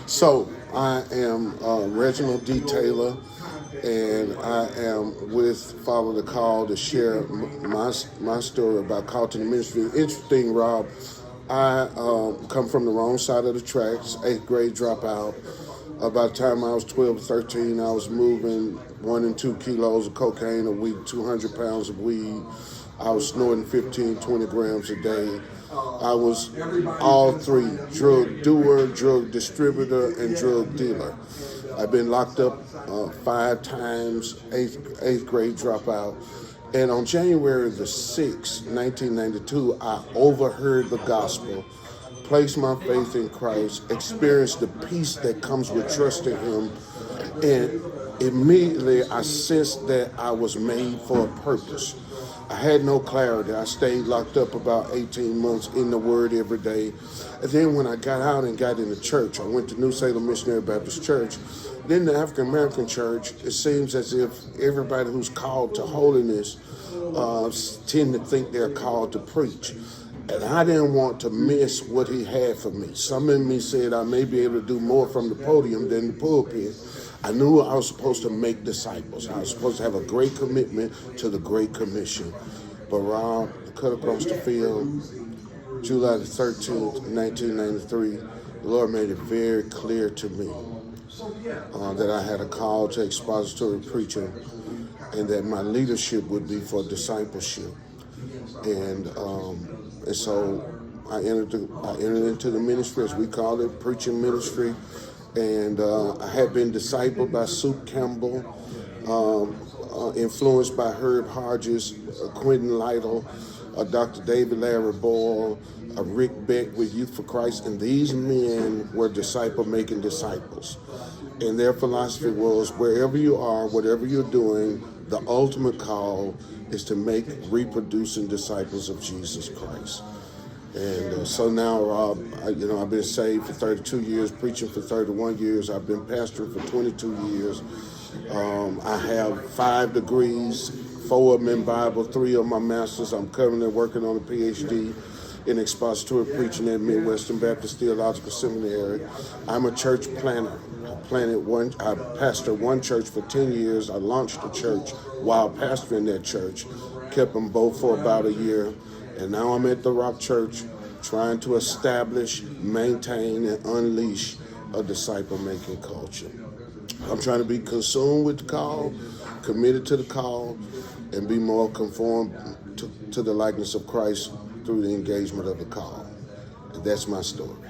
So I am Reginald D. Taylor, and I am with Follow the Call to share my story about call to the ministry. Interesting, Rob. I come from the wrong side of the tracks, 8th grade dropout. By the time I was 12 or 13, I was moving 1 and 2 kilos of cocaine a week, 200 pounds of weed. I was snorting 15, 20 grams a day. I was all three: drug doer, drug distributor, and drug dealer. I've been locked up 5 times, eighth grade dropout. And on January the 6th, 1992, I overheard the gospel, placed my faith in Christ, experienced the peace that comes with trusting Him, and immediately I sensed that I was made for a purpose. I had no clarity. I stayed locked up about 18 months in the Word every day. And then when I got out and got into church, I went to New Salem Missionary Baptist Church. Then the African American church, it seems as if everybody who's called to holiness tend to think they're called to preach. And I didn't want to miss what He had for me. Some in me said I may be able to do more from the podium than the pulpit. I knew I was supposed to make disciples. I was supposed to have a great commitment to the Great Commission. But Rob, cut across the field, July the 13th, 1993, the Lord made it very clear to me that I had a call to expository preaching and that my leadership would be for discipleship. And so I entered into the ministry, as we call it, preaching ministry. And I had been discipled by Sue Campbell, influenced by Herb Hodges, Quentin Lytle, Dr. David Larry Boyle, Rick Beck with Youth for Christ. And these men were disciple-making disciples. And their philosophy was, wherever you are, whatever you're doing, the ultimate call is to make reproducing disciples of Jesus Christ. And so now, Rob, I've been saved for 32 years, preaching for 31 years. I've been pastoring for 22 years. I have 5 degrees, 4 of them in Bible, 3 of my masters. I'm currently working on a PhD in expository preaching at Midwestern Baptist Theological Seminary. I'm a church planner. I pastored one church for 10 years. I launched a church while pastoring that church, kept them both for about a year. And now I'm at the Rock Church trying to establish, maintain, and unleash a disciple-making culture. I'm trying to be consumed with the call, committed to the call, and be more conformed to the likeness of Christ through the engagement of the call. And that's my story.